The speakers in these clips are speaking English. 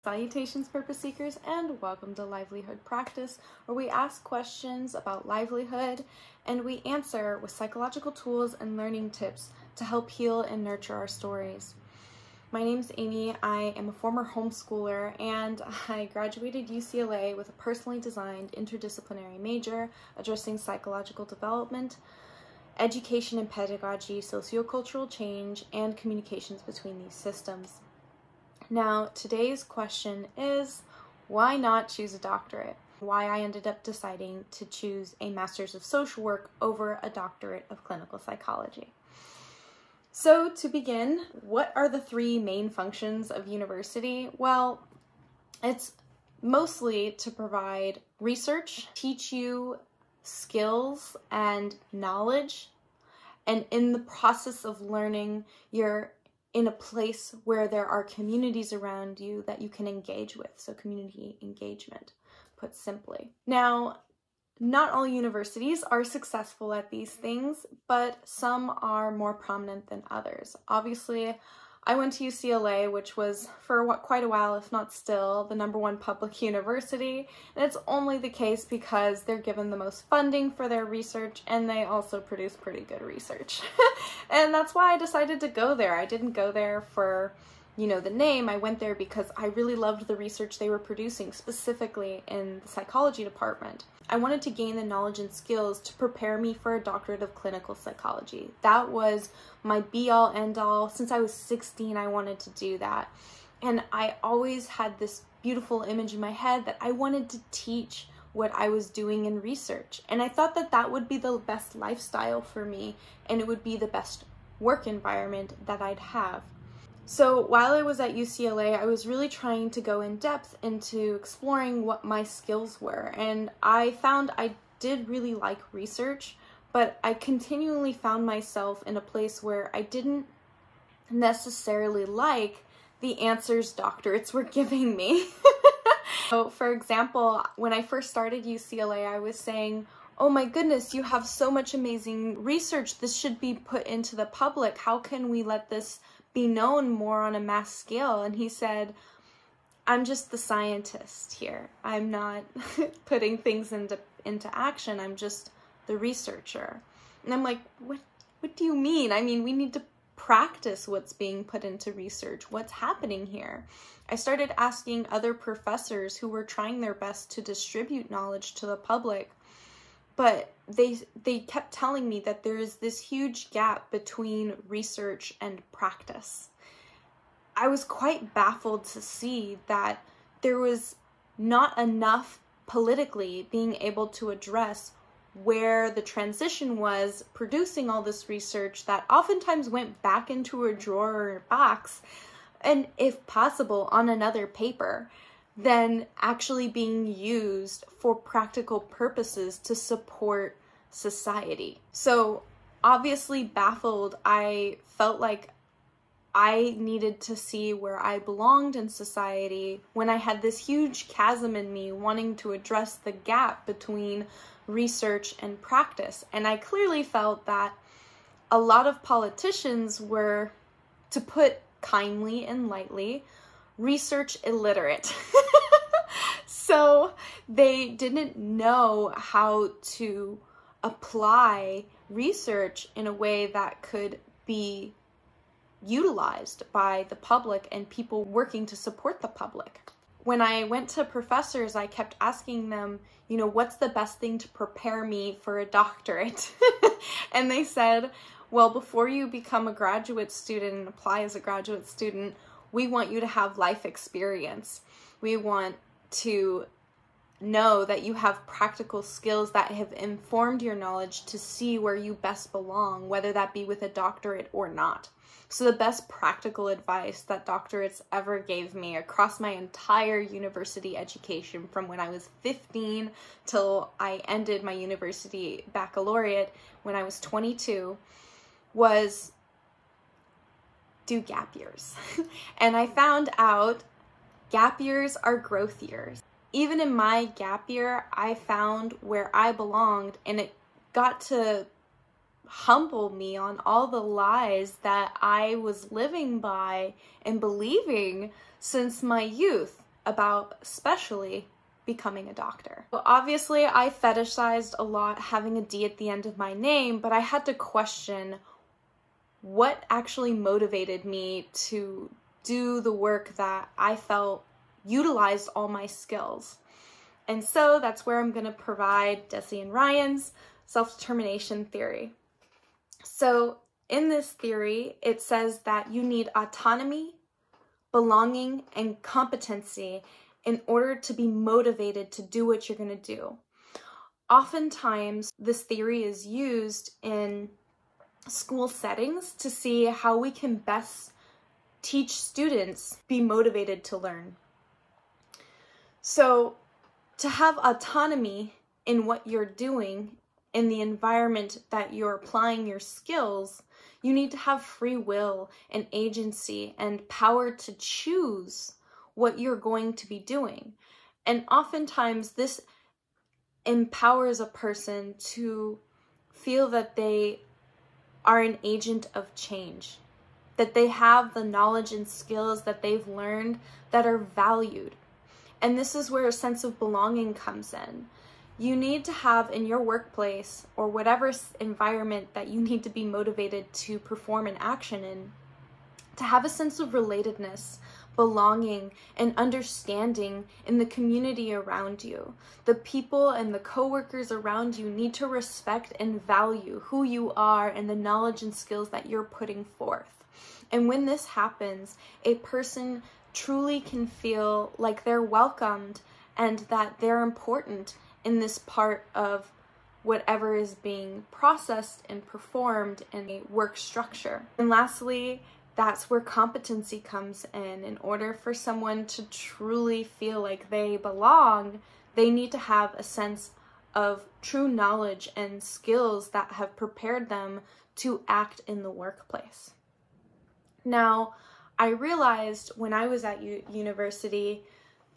Salutations, purpose seekers, and welcome to Livelihood Practice, where we ask questions about livelihood and we answer with psychological tools and learning tips to help heal and nurture our stories. My name's Amy. I am a former homeschooler and I graduated UCLA with a personally designed interdisciplinary major addressing psychological development, education and pedagogy, sociocultural change, and communications between these systems. Now, today's question is, why not choose a doctorate? Why I ended up deciding to choose a Master's of Social Work over a Doctorate of Clinical Psychology. So to begin, what are the three main functions of university? Well, it's mostly to provide research, teach you skills and knowledge, and in the process of learning, you're in a place where there are communities around you that you can engage with. So community engagement, put simply. Now, not all universities are successful at these things, but some are more prominent than others. Obviously, I went to UCLA, which was for quite a while, if not still, the #1 public university. And it's only the case because they're given the most funding for their research and they also produce pretty good research. And that's why I decided to go there. I didn't go there for, the name. I went there because I really loved the research they were producing, specifically in the psychology department. I wanted to gain the knowledge and skills to prepare me for a Doctorate of Clinical Psychology. That was my be-all, end-all. Since I was 16, I wanted to do that. And I always had this beautiful image in my head that I wanted to teach what I was doing in research. And I thought that that would be the best lifestyle for me, and it would be the best work environment that I'd have. So while I was at UCLA, I was really trying to go in depth into exploring what my skills were. And I found I did really like research, but I continually found myself in a place where I didn't necessarily like the answers doctorates were giving me. So for example, when I first started UCLA, I was saying, oh my goodness, you have so much amazing research. This should be put into the public. How can we let this be known more on a mass scale? And he said, I'm just the scientist here. I'm not putting things into action. I'm just the researcher. And I'm like, what do you mean? I mean, we need to practice what's being put into research. What's happening here? I started asking other professors who were trying their best to distribute knowledge to the public, but they kept telling me that there is this huge gap between research and practice. I was quite baffled to see that there was not enough politically being able to address where the transition was producing all this research that oftentimes went back into a drawer or a box, and if possible on another paper, than actually being used for practical purposes to support society. So obviously baffled, I felt like I needed to see where I belonged in society when I had this huge chasm in me wanting to address the gap between research and practice. And I clearly felt that a lot of politicians were, to put kindly and lightly, research illiterate. So they didn't know how to apply research in a way that could be utilized by the public and people working to support the public. When I went to professors, I kept asking them, what's the best thing to prepare me for a doctorate? And they said, well, before you become a graduate student and apply as a graduate student, we want you to have life experience. We want to know that you have practical skills that have informed your knowledge to see where you best belong, whether that be with a doctorate or not. So the best practical advice that doctorates ever gave me across my entire university education, from when I was 15 till I ended my university baccalaureate when I was 22, was do gap years. And I found out gap years are growth years. Even in my gap year, I found where I belonged, and it got to humble me on all the lies that I was living by and believing since my youth. about especially becoming a doctor. Well, obviously, I fetishized a lot having a D at the end of my name, but I had to question what actually motivated me to do the work that I felt utilized all my skills. And so that's where I'm going to provide Deci and Ryan's self-determination theory. So in this theory, it says that you need autonomy, belonging, and competency in order to be motivated to do what you're going to do. Oftentimes, this theory is used in school settings to see how we can best teach students be motivated to learn. So, to have autonomy in what you're doing in the environment that you're applying your skills, you need to have free will and agency and power to choose what you're going to be doing. And oftentimes this empowers a person to feel that they are an agent of change, that they have the knowledge and skills that they've learned that are valued. And this is where a sense of belonging comes in. You need to have in your workplace or whatever environment that you need to be motivated to perform an action in, to have a sense of relatedness, belonging, and understanding in the community around you. The people and the coworkers around you need to respect and value who you are and the knowledge and skills that you're putting forth. And when this happens, a person truly can feel like they're welcomed and that they're important in this part of whatever is being processed and performed in a work structure. And lastly, that's where competency comes in. In order for someone to truly feel like they belong, they need to have a sense of true knowledge and skills that have prepared them to act in the workplace. Now, I realized when I was at university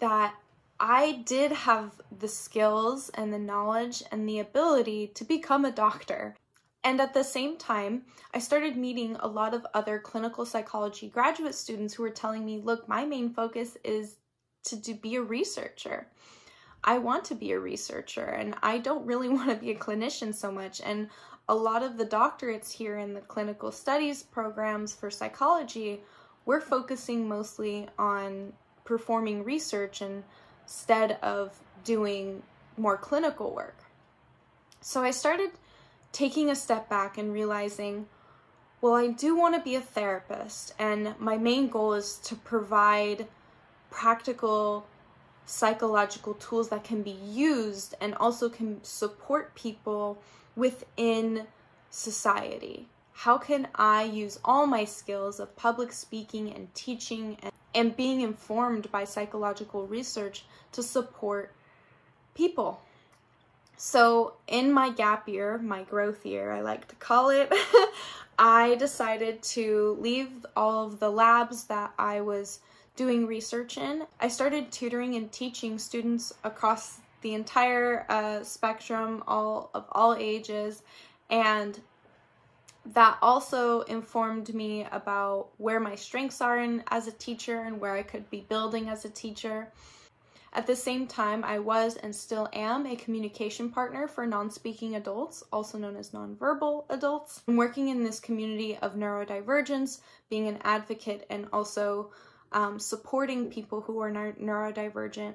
that I did have the skills and the knowledge and the ability to become a doctor. And at the same time, I started meeting a lot of other clinical psychology graduate students who were telling me, look, my main focus is to be a researcher. I want to be a researcher and I don't really want to be a clinician so much. And a lot of the doctorates here in the clinical studies programs for psychology, we're focusing mostly on performing research instead of doing more clinical work. So I started taking a step back and realizing, well, I do want to be a therapist, and my main goal is to provide practical psychological tools that can be used and also can support people within society. How can I use all my skills of public speaking and teaching and being informed by psychological research to support people? So in my gap year, my growth year, I like to call it, I decided to leave all of the labs that I was doing research in. I started tutoring and teaching students across the entire spectrum, of all ages, and that also informed me about where my strengths are as a teacher and where I could be building as a teacher. At the same time, I was and still am a communication partner for non-speaking adults, also known as nonverbal adults. I'm working in this community of neurodivergence, being an advocate and also supporting people who are neurodivergent.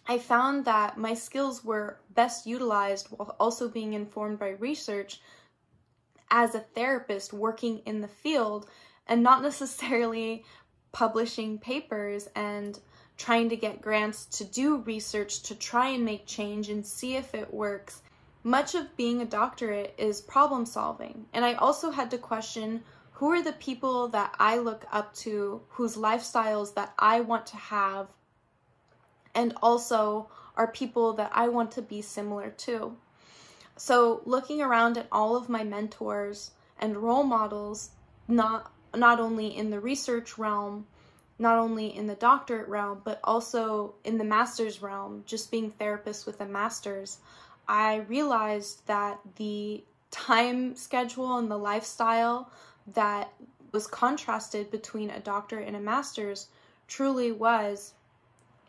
I found that my skills were best utilized while also being informed by research as a therapist working in the field and not necessarily publishing papers and trying to get grants to do research to try and make change and see if it works. Much of being a doctorate is problem solving. And I also had to question, who are the people that I look up to, whose lifestyles that I want to have, and also are people that I want to be similar to. So looking around at all of my mentors and role models, not only in the research realm, not only in the doctorate realm, but also in the master's realm, just being therapists with a master's, I realized that the time schedule and the lifestyle that was contrasted between a doctorate and a master's truly was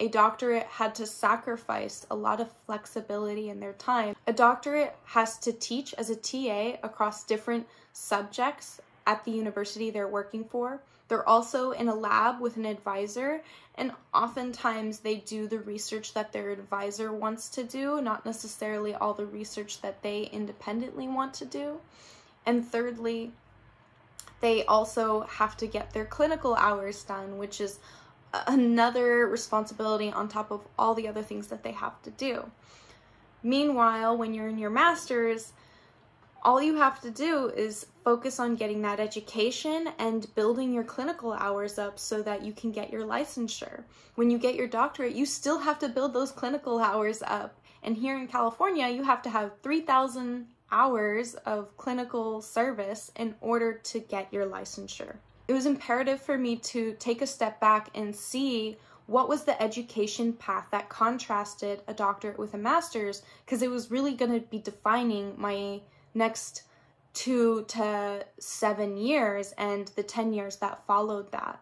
a doctorate had to sacrifice a lot of flexibility in their time. A doctorate has to teach as a TA across different subjects at the university they're working for. They're also in a lab with an advisor, and oftentimes they do the research that their advisor wants to do, not necessarily all the research that they independently want to do. And thirdly, they also have to get their clinical hours done, which is another responsibility on top of all the other things that they have to do. Meanwhile, when you're in your master's, all you have to do is focus on getting that education and building your clinical hours up so that you can get your licensure. When you get your doctorate, you still have to build those clinical hours up. And here in California, you have to have 3,000 hours of clinical service in order to get your licensure. It was imperative for me to take a step back and see what was the education path that contrasted a doctorate with a master's, because it was really going to be defining my next 2 to 7 years and the 10 years that followed that.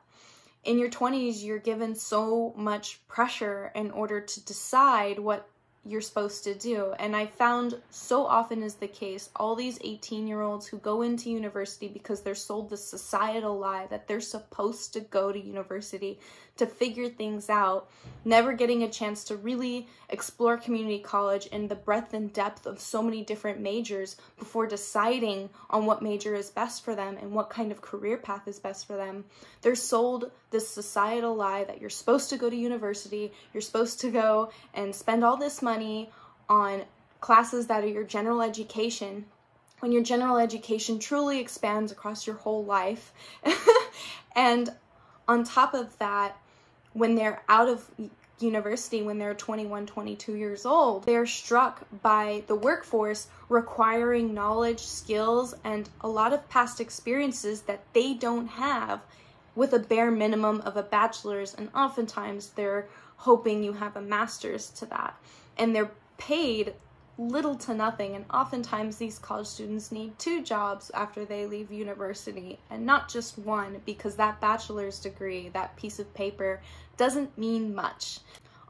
In your 20s, you're given so much pressure in order to decide what you're supposed to do. And I found so often is the case, all these 18-year-olds who go into university because they're sold the societal lie that they're supposed to go to university to figure things out, never getting a chance to really explore community college and the breadth and depth of so many different majors before deciding on what major is best for them and what kind of career path is best for them. They're sold this societal lie that you're supposed to go to university, you're supposed to go and spend all this money on classes that are your general education, when your general education truly expands across your whole life. And on top of that, when they're out of university, when they're 21, 22 years old, they're struck by the workforce requiring knowledge, skills, and a lot of past experiences that they don't have with a bare minimum of a bachelor's, and oftentimes they're hoping you have a master's to that. And they're paid little to nothing, and oftentimes these college students need 2 jobs after they leave university and not just one, because that bachelor's degree, that piece of paper, doesn't mean much.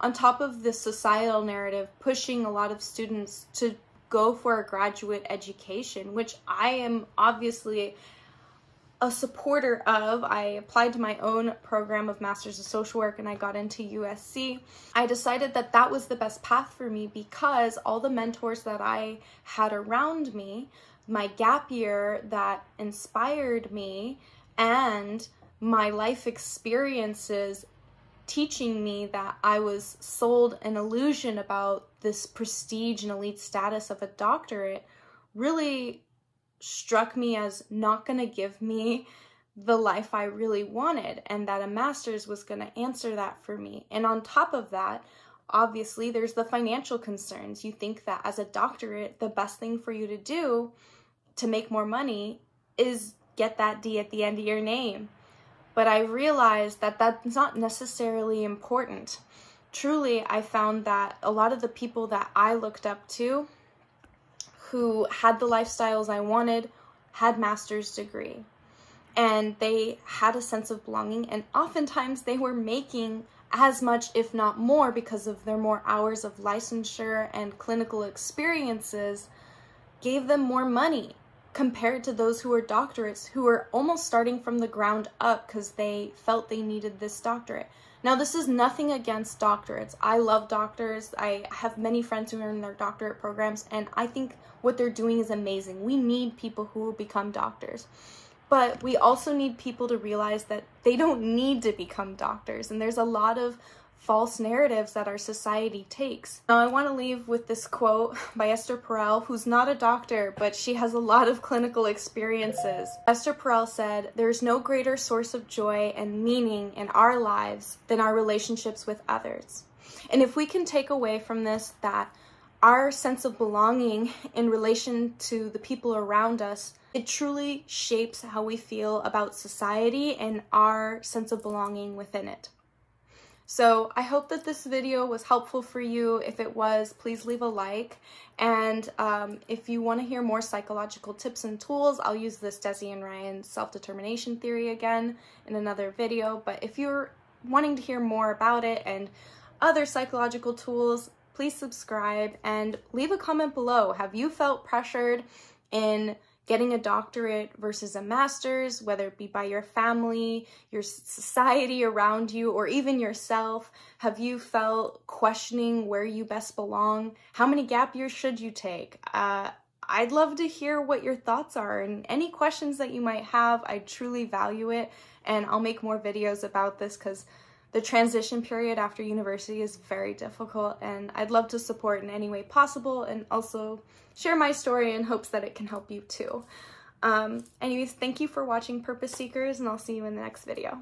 On top of the societal narrative pushing a lot of students to go for a graduate education, which I am obviously a supporter of. I applied to my own program of Master's of Social Work and I got into USC. I decided that that was the best path for me because all the mentors that I had around me, my gap year that inspired me, and my life experiences teaching me that I was sold an illusion about this prestige and elite status of a doctorate really struck me as not going to give me the life I really wanted, and that a master's was going to answer that for me. And on top of that, obviously, there's the financial concerns. You think that as a doctorate, the best thing for you to do to make more money is get that D at the end of your name. But I realized that that's not necessarily important. Truly, I found that a lot of the people that I looked up to who had the lifestyles I wanted had master's degree, and they had a sense of belonging, and oftentimes they were making as much, if not more, because of their more hours of licensure and clinical experiences gave them more money compared to those who were doctorates, who were almost starting from the ground up because they felt they needed this doctorate. Now, this is nothing against doctorates. I love doctors. I have many friends who are in their doctorate programs, and I think what they're doing is amazing. We need people who will become doctors. But we also need people to realize that they don't need to become doctors, and there's a lot of false narratives that our society takes. Now, I want to leave with this quote by Esther Perel, who's not a doctor, but she has a lot of clinical experiences. Esther Perel said, "There's no greater source of joy and meaning in our lives than our relationships with others." And if we can take away from this that our sense of belonging in relation to the people around us, it truly shapes how we feel about society and our sense of belonging within it. So I hope that this video was helpful for you. If it was, please leave a like. And if you want to hear more psychological tips and tools, I'll use this Deci and Ryan self-determination theory again in another video. But if you're wanting to hear more about it and other psychological tools, please subscribe and leave a comment below. Have you felt pressured in getting a doctorate versus a master's, whether it be by your family, your society around you, or even yourself? Have you felt questioning where you best belong? How many gap years should you take? I'd love to hear what your thoughts are and any questions that you might have. I truly value it, and I'll make more videos about this because the transition period after university is very difficult, and I'd love to support in any way possible and also share my story in hopes that it can help you too. Anyways, thank you for watching Purpose Seekers, and I'll see you in the next video.